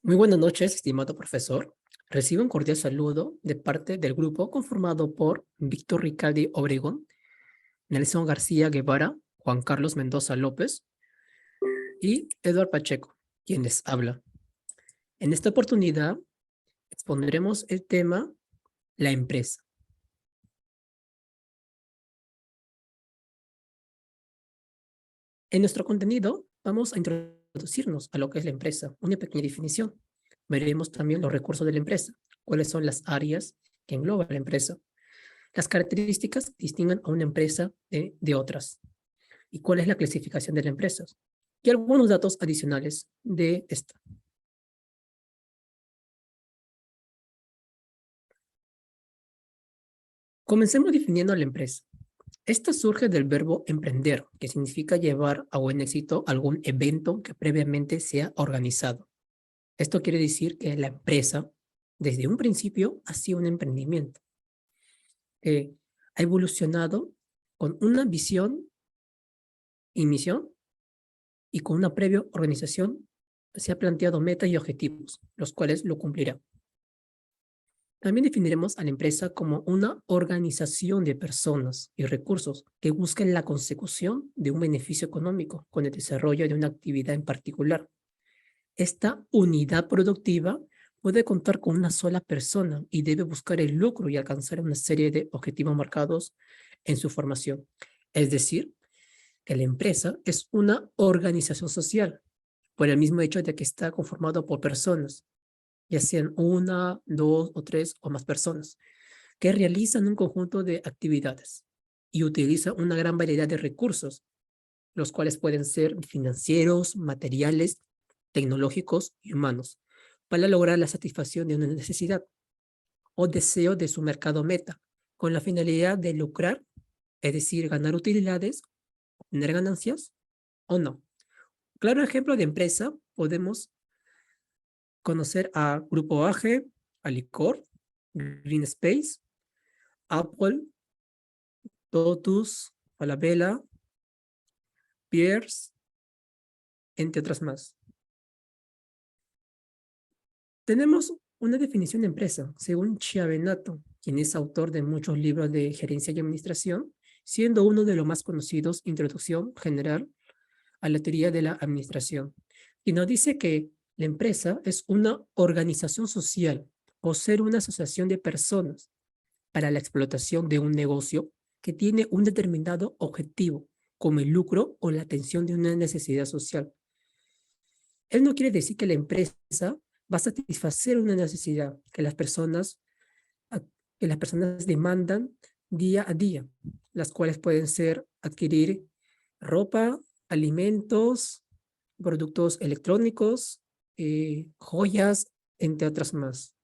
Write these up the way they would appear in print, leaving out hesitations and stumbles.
Muy buenas noches, estimado profesor. Recibo un cordial saludo de parte del grupo conformado por Víctor Ricaldi Obregón, Nelson García Guevara, Juan Carlos Mendoza López y Eduard Pacheco, quien les habla. En esta oportunidad expondremos el tema la empresa. En nuestro contenido vamos a introducirnos a lo que es la empresa, una pequeña definición. Veremos también los recursos de la empresa, cuáles son las áreas que engloba la empresa, las características que distinguen a una empresa de otras y cuál es la clasificación de las empresas y algunos datos adicionales de esta. Comencemos definiendo la empresa. Esta surge del verbo emprender, que significa llevar a buen éxito algún evento que previamente se ha organizado. Esto quiere decir que la empresa, desde un principio, ha sido un emprendimiento. Ha evolucionado con una visión y misión y con una previa organización se ha planteado metas y objetivos, los cuales lo cumplirá. También definiremos a la empresa como una organización de personas y recursos que busquen la consecución de un beneficio económico con el desarrollo de una actividad en particular. Esta unidad productiva puede contar con una sola persona y debe buscar el lucro y alcanzar una serie de objetivos marcados en su formación. Es decir, que la empresa es una organización social por el mismo hecho de que está conformado por personas, ya sean una, dos o tres o más personas, que realizan un conjunto de actividades y utilizan una gran variedad de recursos, los cuales pueden ser financieros, materiales, tecnológicos y humanos, para lograr la satisfacción de una necesidad o deseo de su mercado meta, con la finalidad de lucrar, es decir, ganar utilidades, obtener ganancias o no. Claro ejemplo de empresa, podemos conocer a Grupo AG, Alicor, Green Space, Apple, Totus, Falabella, Pierce, entre otras más. Tenemos una definición de empresa, según Chiavenato, quien es autor de muchos libros de gerencia y administración, siendo uno de los más conocidos, Introducción General a la Teoría de la Administración, y nos dice que la empresa es una organización social o ser una asociación de personas para la explotación de un negocio que tiene un determinado objetivo, como el lucro o la atención de una necesidad social. Él no quiere decir que la empresa va a satisfacer una necesidad que las personas demandan día a día, las cuales pueden ser adquirir ropa, alimentos, productos electrónicos, joyas, entre otras más.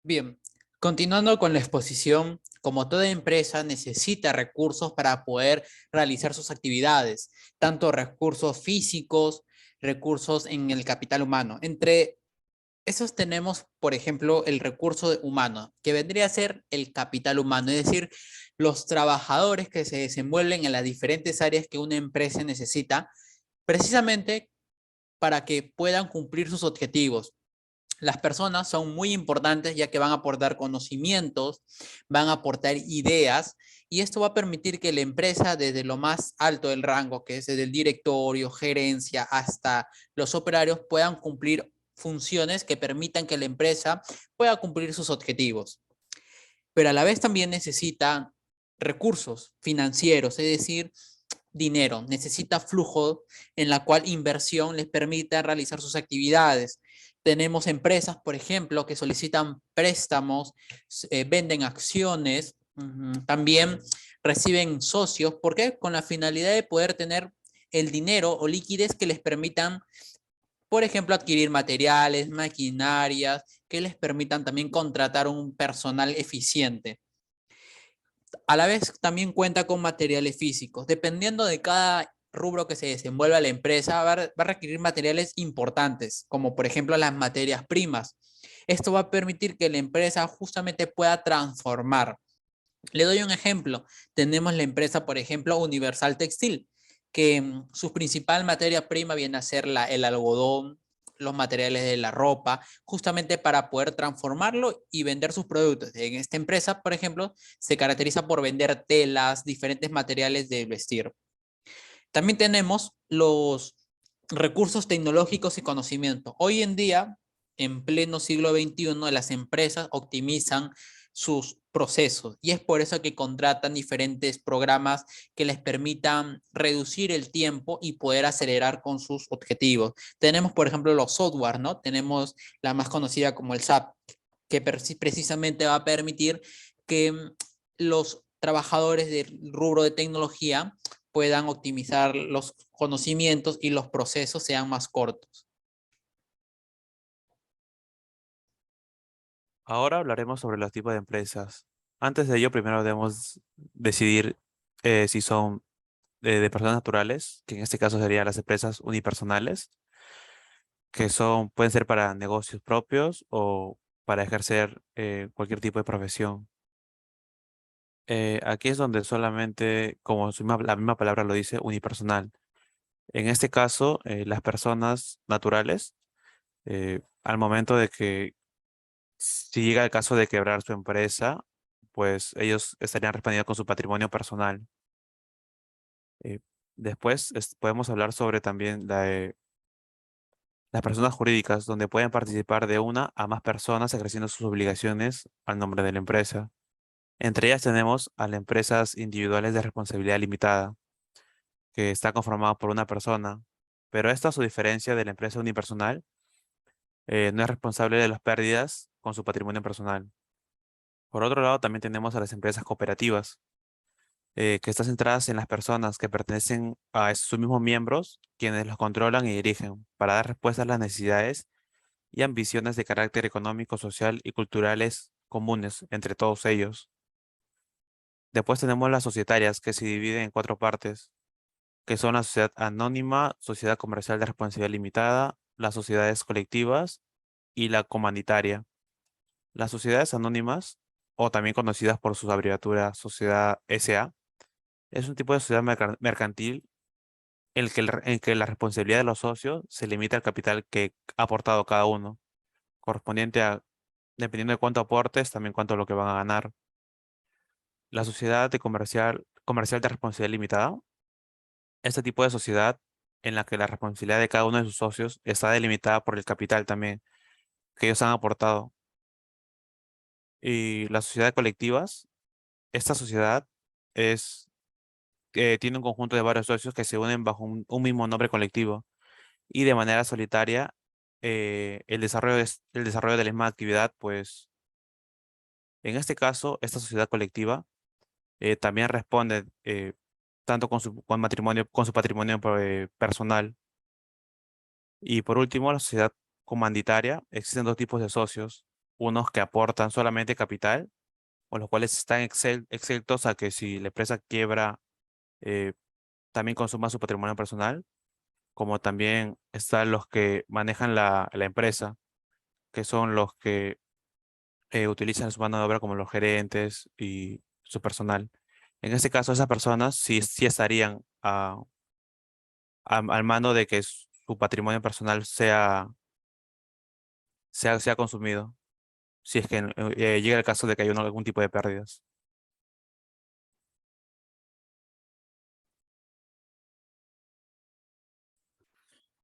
Bien, continuando con la exposición, como toda empresa necesita recursos para poder realizar sus actividades, tanto recursos físicos, recursos en el capital humano. Entre esos tenemos, por ejemplo, el recurso humano, que vendría a ser el capital humano, es decir, los trabajadores que se desenvuelven en las diferentes áreas que una empresa necesita, precisamente para que puedan cumplir sus objetivos. Las personas son muy importantes ya que van a aportar conocimientos, van a aportar ideas y esto va a permitir que la empresa desde lo más alto del rango, que es desde el directorio, gerencia, hasta los operarios, puedan cumplir funciones que permitan que la empresa pueda cumplir sus objetivos. Pero a la vez también necesita recursos financieros, es decir, dinero, necesita flujo en la cual inversión les permita realizar sus actividades. Tenemos empresas, por ejemplo, que solicitan préstamos, venden acciones, también reciben socios. ¿Por qué? Con la finalidad de poder tener el dinero o liquidez que les permitan, por ejemplo, adquirir materiales, maquinarias, que les permitan también contratar un personal eficiente. A la vez también cuenta con materiales físicos. Dependiendo de cada rubro que se desenvuelva la empresa, va a requerir materiales importantes, como por ejemplo las materias primas. Esto va a permitir que la empresa justamente pueda transformar Le doy un ejemplo. Tenemos la empresa, por ejemplo, Universal Textil, que su principal materia prima viene a ser el algodón, los materiales de la ropa, justamente para poder transformarlo y vender sus productos. En esta empresa, por ejemplo, se caracteriza por vender telas, diferentes materiales de vestir. También tenemos los recursos tecnológicos y conocimiento. Hoy en día, en pleno siglo XXI, las empresas optimizan sus procesos y es por eso que contratan diferentes programas que les permitan reducir el tiempo y poder acelerar con sus objetivos. Tenemos, por ejemplo, los software, ¿no? Tenemos la más conocida como el SAP, que precisamente va a permitir que los trabajadores del rubro de tecnología puedan optimizar los conocimientos y los procesos sean más cortos. Ahora hablaremos sobre los tipos de empresas. Antes de ello, primero debemos decidir si son de personas naturales, que en este caso serían las empresas unipersonales, que pueden ser para negocios propios o para ejercer cualquier tipo de profesión. Aquí es donde solamente, como la misma palabra lo dice, unipersonal. En este caso, las personas naturales, al momento de que si llega el caso de quebrar su empresa, pues ellos estarían respondiendo con su patrimonio personal. Eh, Después podemos hablar sobre también las personas jurídicas, donde pueden participar de una a más personas ejerciendo sus obligaciones al nombre de la empresa. Entre ellas tenemos a las empresas individuales de responsabilidad limitada, que está conformada por una persona, pero esta, a su diferencia de la empresa unipersonal, no es responsable de las pérdidas con su patrimonio personal. Por otro lado, también tenemos a las empresas cooperativas, que están centradas en las personas que pertenecen a sus mismos miembros, quienes los controlan y dirigen para dar respuesta a las necesidades y ambiciones de carácter económico, social y culturales comunes entre todos ellos. Después tenemos las societarias, que se dividen en cuatro partes, que son la sociedad anónima, sociedad comercial de responsabilidad limitada, las sociedades colectivas y la comunitaria. Las sociedades anónimas, o también conocidas por su abreviatura Sociedad SA, es un tipo de sociedad mercantil en que la responsabilidad de los socios se limita al capital que ha aportado cada uno, correspondiente a, dependiendo de cuánto aportes, también cuánto es lo que van a ganar. La sociedad comercial de responsabilidad limitada, este tipo de sociedad en la que la responsabilidad de cada uno de sus socios está delimitada por el capital también que ellos han aportado. Y la sociedad de colectivas, esta sociedad es, tiene un conjunto de varios socios que se unen bajo un mismo nombre colectivo y de manera solitaria el desarrollo de la misma actividad, pues en este caso, esta sociedad colectiva también responde tanto con su patrimonio personal. Y por último, la sociedad comanditaria, existen dos tipos de socios, unos que aportan solamente capital, o los cuales están exentos a que si la empresa quiebra, eh, también consuma su patrimonio personal, como también están los que manejan la empresa, que son los que utilizan su mano de obra como los gerentes y su personal. En este caso, esas personas sí estarían al mando de que su patrimonio personal sea consumido, si es que llega el caso de que haya algún tipo de pérdidas.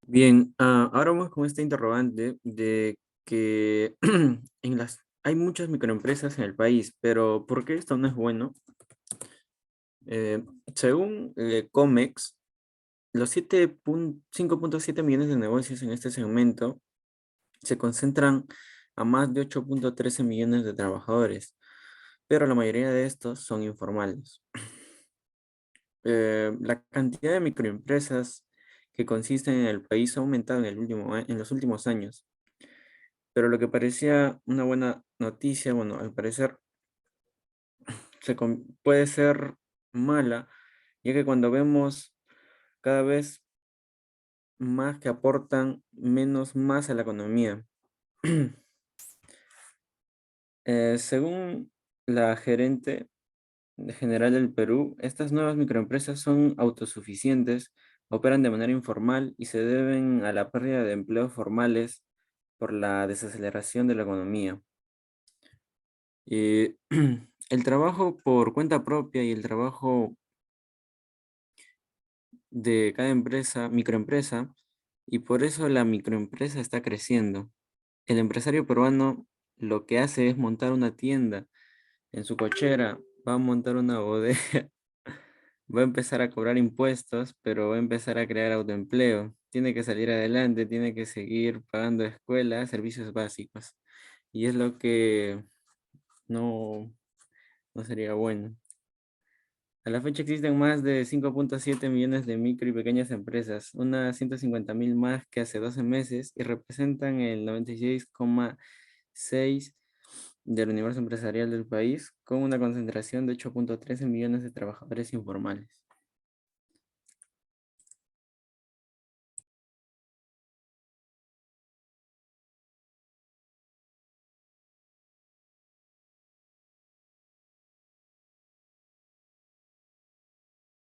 Bien, ahora vamos con esta interrogante de que hay muchas microempresas en el país, pero ¿por qué esto no es bueno? Según Comex, los 5.7 millones de negocios en este segmento se concentran a más de 8.13 millones de trabajadores, pero la mayoría de estos son informales. La cantidad de microempresas que consisten en el país ha aumentado en los últimos años, pero lo que parecía una buena noticia, bueno, al parecer puede ser mala, ya que cuando vemos cada vez más que aportan menos más a la economía. Según la gerente general del Perú, estas nuevas microempresas son autosuficientes, operan de manera informal y se deben a la pérdida de empleos formales por la desaceleración de la economía. Eh, el trabajo por cuenta propia y el trabajo de cada empresa, microempresa, y por eso la microempresa está creciendo. El empresario peruano lo que hace es montar una tienda en su cochera, va a montar una bodega, va a empezar a cobrar impuestos, pero va a empezar a crear autoempleo. Tiene que salir adelante, tiene que seguir pagando escuela, servicios básicos. Y es lo que no, no sería bueno. A la fecha existen más de 5.7 millones de micro y pequeñas empresas, unas 150.000 más que hace 12 meses y representan el 96,6% del universo empresarial del país, con una concentración de 8.13 millones de trabajadores informales.